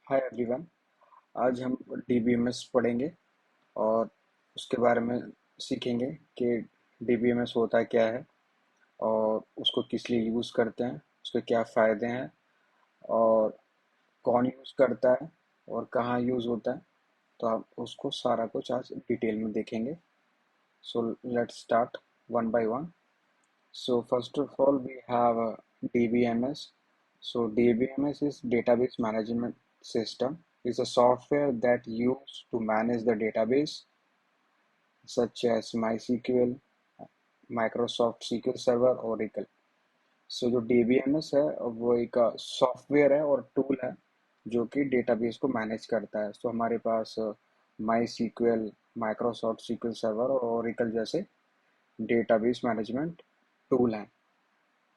Hi everyone. आज हम DBMS पढ़ेंगे और उसके बारे में सीखेंगे कि डीबीएमएस होता क्या है और उसको किस लिए यूज़ करते हैं, उसके क्या फ़ायदे हैं और कौन यूज़ करता है और कहाँ यूज़ होता है। तो आप उसको सारा कुछ आज डिटेल में देखेंगे। So let's start one by one. So first of all, we have DBMS. So DBMS is Database Management System. Is a software that used to manage the database such as MySQL, Microsoft SQL Server, Oracle. सो जो DBMS है वो एक software है और tool है जो कि database को मैनेज करता है। सो हमारे पास माई सीक्वल, माइक्रोसॉफ्ट सीक्वल सर्वर और ओरेकल जैसे डेटाबेस मैनेजमेंट टूल हैं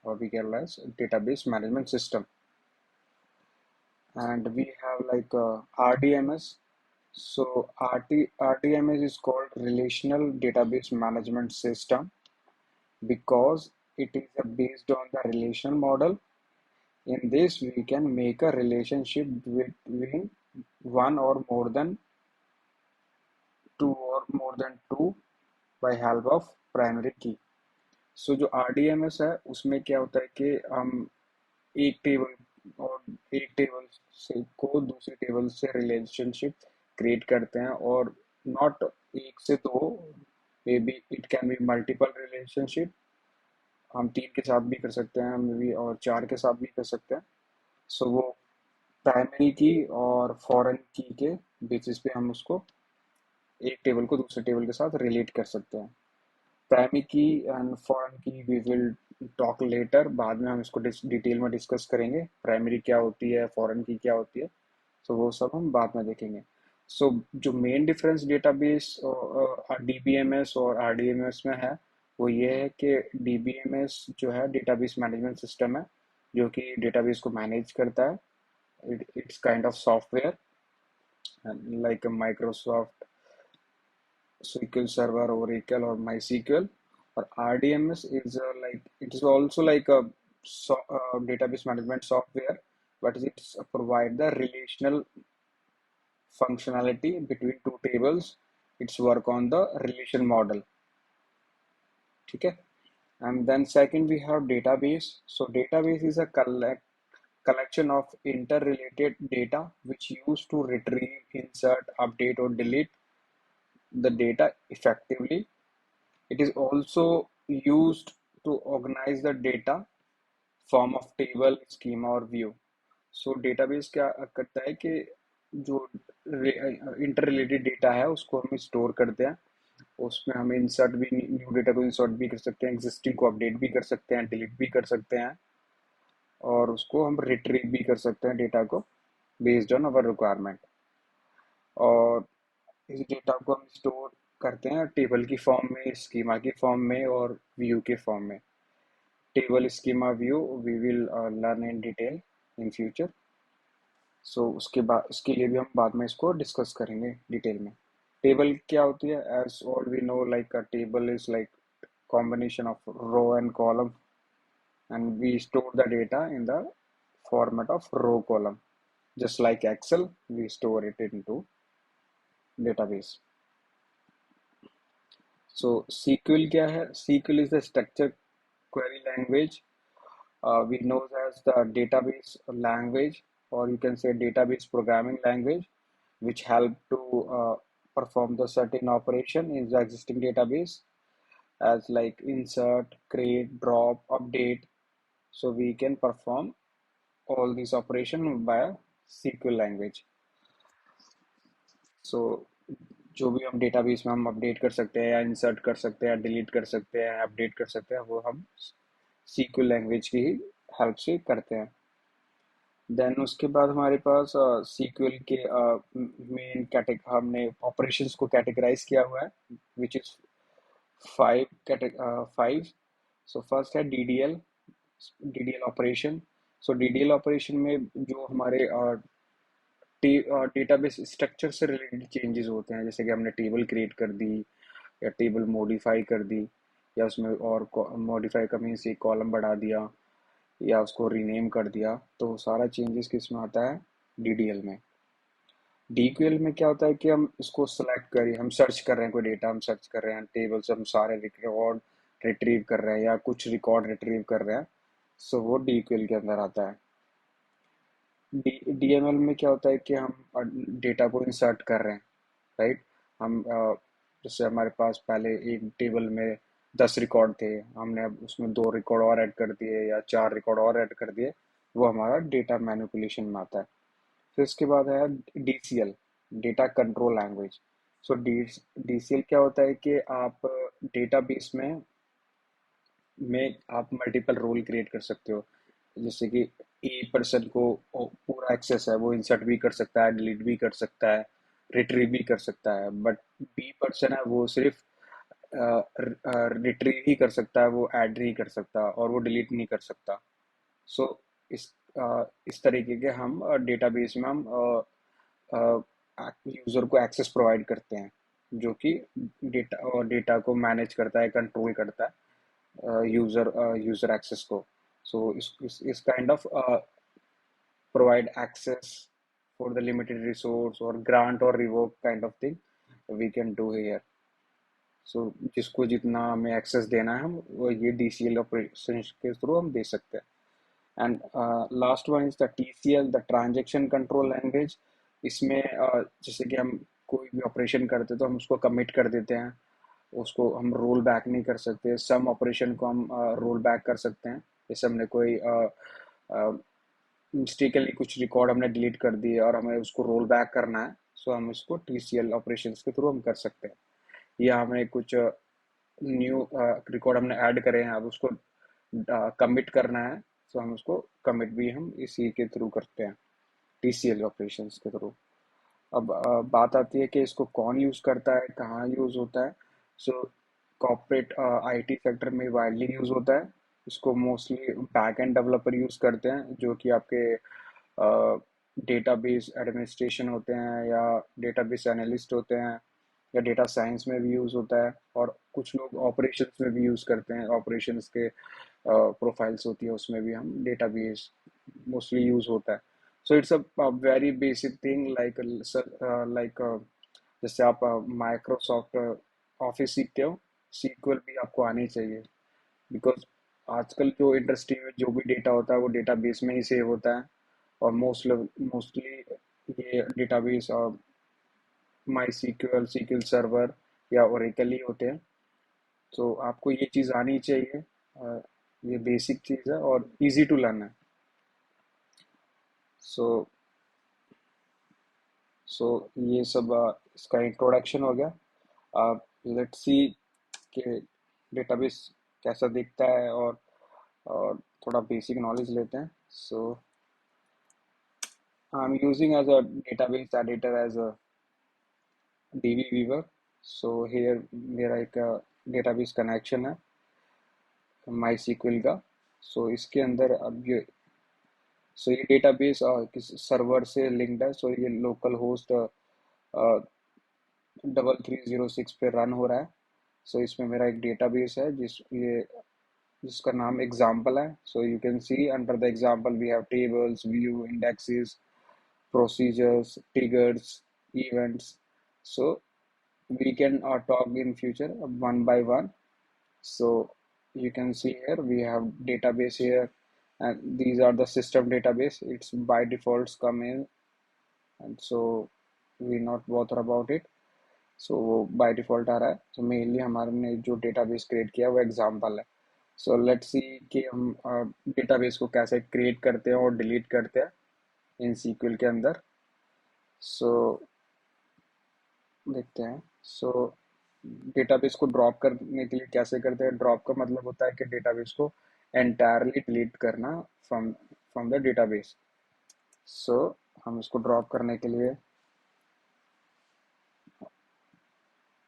or we call as database management system. And we have like RDMS. So RDMS is called relational database management system because it is based on the relational model. In this we can make a relationship between one or more than two by help of primary key. So जो RDMS है उसमें क्या होता है कि हम एक table और एक टेबल से को दूसरी टेबल से रिलेशनशिप क्रिएट करते हैं और नॉट एक से दो, may be it can be multiple relationship. हम तीन के साथ भी कर सकते हैं मे बी और चार के साथ भी कर सकते हैं। सो वो प्राइमरी की और फॉरेन की के बेसिस पे हम उसको एक टेबल को दूसरे टेबल के साथ रिलेट कर सकते हैं। प्राइमरी की एंड फॉरेन की वी विल टॉक लेटर, बाद में हम इसको डिटेल में डिस्कस करेंगे प्राइमरी क्या होती है, फॉरेन की क्या होती है। तो वो सब हम बाद में देखेंगे। सो जो मेन डिफरेंस डेटाबेस डीबीएमएस और आरडीएमएस में है वो ये है कि डीबीएमएस जो है डेटाबेस मैनेजमेंट सिस्टम है जो कि डेटाबेस को मैनेज करता है। It's kind of software like Microsoft SQL Server, Oracle, or MySQL. Or RDMS is like it is also like a database management software, but it's provide the relational functionality between two tables. It's work on the relation model. Okay. And then second we have database. So database is a collection of interrelated data which used to retrieve, insert, update, or delete the data effectively. It is also used to organize the data form of table, schema और view. So database क्या करता है कि जो inter related data है उसको हम store करते हैं। उसमें हम इंसर्ट भी, न्यू डेटा को इंसर्ट भी कर सकते हैं, एग्जिस्टिंग को अपडेट भी कर सकते हैं, डिलीट भी कर सकते हैं और उसको हम रिट्रीव भी कर सकते हैं डेटा को बेस्ड ऑन अवर रिक्वायरमेंट। और इस डेटा को हम स्टोर करते हैं टेबल की फॉर्म में, स्कीमा की फॉर्म में और व्यू के फॉर्म में। Table schema view we will learn in detail in future. So उसके बाद इसके लिए भी हम बाद में इसको डिस्कस करेंगे डिटेल में। टेबल क्या होती है? As all we know, like a table is like combination of row and column, and we store the data in the format of row column, just like Excel we store it into database. So SQL क्या है? SQL is the structured query language. We know as the database language, or you can say database programming language, which help to perform the certain operation in the existing database, as like insert, create, drop, update. So we can perform all these operation by a SQL language. So जो भी हम database में हम update कर सकते हैं या insert कर सकते हैं, डिलीट कर सकते हैं, अपडेट कर सकते हैं, वो हम SQL लैंग्वेज की ही हेल्प से करते हैं। देन उसके बाद हमारे पास सीक्वल के मेन कैटेग हमने ऑपरेशंस को कैटेगराइज किया हुआ है, which is five. So first है डीडीएल ऑपरेशन। सो डीडीएल ऑपरेशन में जो हमारे डेटाबेस स्ट्रक्चर से रिलेटेड चेंजेस होते हैं, जैसे कि हमने टेबल क्रिएट कर दी या टेबल मॉडिफाई कर दी या उसमें और मॉडिफाई का मीन्स एक कॉलम बढ़ा दिया या उसको रीनेम कर दिया, तो सारा चेंजेस किस में आता है? डीडीएल में। डीक्यूएल में क्या होता है कि हम इसको सेलेक्ट करिए, हम सर्च कर रहे हैं, कोई डेटा हम सर्च कर रहे हैं, टेबल से हम सारे रिकॉर्ड रिट्रीव कर रहे हैं या कुछ रिकॉर्ड रिट्रीव कर रहे हैं, सो वो डीक्यूएल के अंदर आता है। डीएमएल में क्या होता है कि हम डेटा को इंसर्ट कर रहे हैं, राइट। हम जैसे हमारे पास पहले एक टेबल में 10 रिकॉर्ड थे, हमने अब उसमें 2 रिकॉर्ड और ऐड कर दिए या 4 रिकॉर्ड और ऐड कर दिए, वो हमारा डेटा मैनिपुलेशन में आता है। फिर इसके बाद है डीसीएल, डेटा कंट्रोल लैंग्वेज। सो डीसीएल क्या होता है कि आप डेटाबेस में आप मल्टीपल रोल क्रिएट कर सकते हो। जैसे कि ए पर्सन को पूरा एक्सेस है, वो इंसर्ट भी कर सकता है, डिलीट भी कर सकता है, रिट्रीव भी कर सकता है, बट बी पर्सन है वो सिर्फ रिट्रीव ही कर सकता है, वो ऐड नहीं कर सकता और वो डिलीट नहीं कर सकता। सो इस इस तरीके के हम डेटाबेस में हम यूज़र को एक्सेस प्रोवाइड करते हैं, जो कि डेटा को मैनेज करता है, कंट्रोल करता है यूज़र एक्सेस को। सो इस kind of provide access for the limited resource or grant or revoke kind of thing we can do here. So जिसको जितना हमें एक्सेस देना है, हम वो ये डीसीएल ऑपरेशन के थ्रू हम दे सकते हैं। And last one is the TCL, the transaction control language. इसमें जैसे कि हम कोई भी ऑपरेशन करते हैं तो हम उसको कमिट कर देते हैं, उसको हम रोल बैक नहीं कर सकते। सम ऑपरेशन को हम रोल बैक कर सकते हैं, जैसे हमने कोई मिस्टेकली कुछ रिकॉर्ड हमने डिलीट कर दिए और हमें उसको रोल बैक करना है, सो हम इसको टीसीएल ऑपरेशंस के थ्रू हम कर सकते हैं। या हमें कुछ न्यू रिकॉर्ड हमने ऐड करे हैं, अब उसको कमिट करना है, सो हम उसको कमिट भी हम इसी के थ्रू करते हैं, टीसीएल ऑपरेशंस के थ्रू। अब बात आती है कि इसको कौन यूज़ करता है, कहाँ यूज़ होता है। सो कॉर्पोरेट आईटी सेक्टर में वाइडली यूज़ होता है। इसको mostly back end developer use करते हैं, जो कि आपके डेटाबेस एडमिनिस्ट्रेशन होते हैं या डेटाबेस एनालिस्ट होते हैं, या डेटा साइंस में भी यूज़ होता है, और कुछ लोग ऑपरेशंस में भी यूज़ करते हैं। ऑपरेशंस के प्रोफाइल्स होती है, उसमें भी हम डेटाबेस मोस्टली यूज़ होता है। So it's a very basic thing like जैसे आप माइक्रोसॉफ्ट ऑफिस सीखते हो, सीक्वल भी आपको आनी चाहिए, बिकॉज आजकल जो इंडस्ट्री में जो भी डेटा होता है वो डेटाबेस में ही सेव होता है। और मोस्टली ये डेटाबेस माई सीक्वल, सीक्वल सर्वर या ओरेकल ही होते हैं। तो आपको ये चीज़ आनी चाहिए। ये बेसिक चीज़ है और इजी टू लर्न है। सो सो ये सब इसका इंट्रोडक्शन हो गया। लेट्स सी कि डेटाबेस कैसा दिखता है, और थोड़ा बेसिक नॉलेज लेते हैं। So I am using as a database editor as a DBeaver. So here मेरा एक डेटाबेस कनेक्शन है माई सीक्वल का। सो इसके अंदर अब ये डेटाबेस किस सर्वर से लिंक्ड है। सो ये लोकल होस्ट 3306 पे रन हो रहा है। सो इसमें मेरा एक डेटाबेस है जिसका नाम एग्जाम्पल है। So you can see under the example we have tables, view, indexes, procedures, triggers, events. So we can talk in future one by one. So you can see here we have database here, and these are the system database. It's by defaults come in, and so we not bother about it. So वो by default आ रहा है। so mainly हमारे ने जो database create किया वो example है। so let's see कि हम database को कैसे create करते हैं और delete करते हैं इन SQL के अंदर। so देखते हैं। सो डेटाबेस को ड्रॉप करने के लिए कैसे करते हैं। ड्रॉप का मतलब होता है कि डेटाबेस को एंटायरली डिलीट करना from from the database. So हम इसको ड्रॉप करने के लिए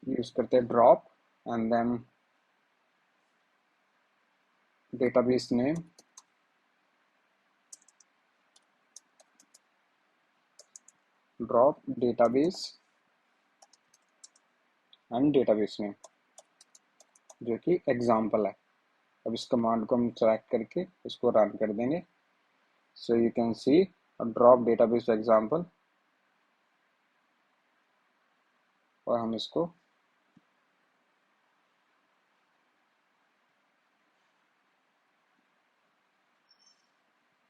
यूज करते हैं drop, and then database name, drop database and database name, जो कि एग्जाम्पल है। अब इस कमांड को हम सेलेक्ट करके इसको रन कर देंगे। सो you can C drop database example. और हम इसको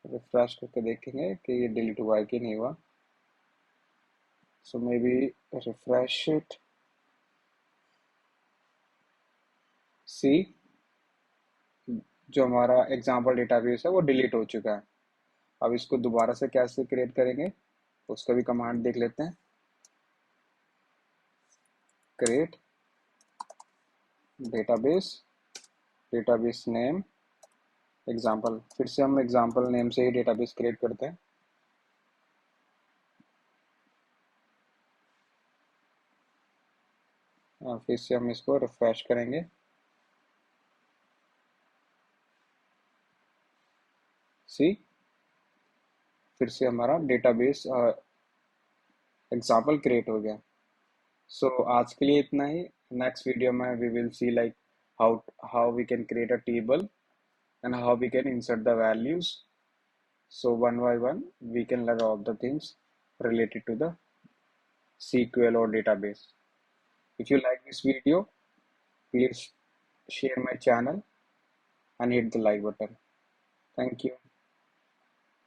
रिफ्रेश करके देखेंगे कि ये डिलीट हुआ है कि नहीं हुआ. सो मे बी रिफ्रेश इट. सी, जो हमारा एग्जाम्पल डेटाबेस है वो डिलीट हो चुका है. अब इसको दोबारा से कैसे क्रिएट करेंगे उसका भी कमांड देख लेते हैं. Create database, database name example. फिर से हम एग्जाम्पल नेम से ही डेटाबेस क्रिएट करते हैं. फिर से हम इसको रिफ्रेश करेंगे. सी, फिर से हमारा डेटाबेस एग्जाम्पल क्रिएट हो गया. सो आज के लिए इतना ही. नेक्स्ट वीडियो में we will see like how how we can create a table and how we can insert the values. So one by one, we can learn all the things related to the SQL or database. If you like this video, please share my channel and hit the like button. Thank you.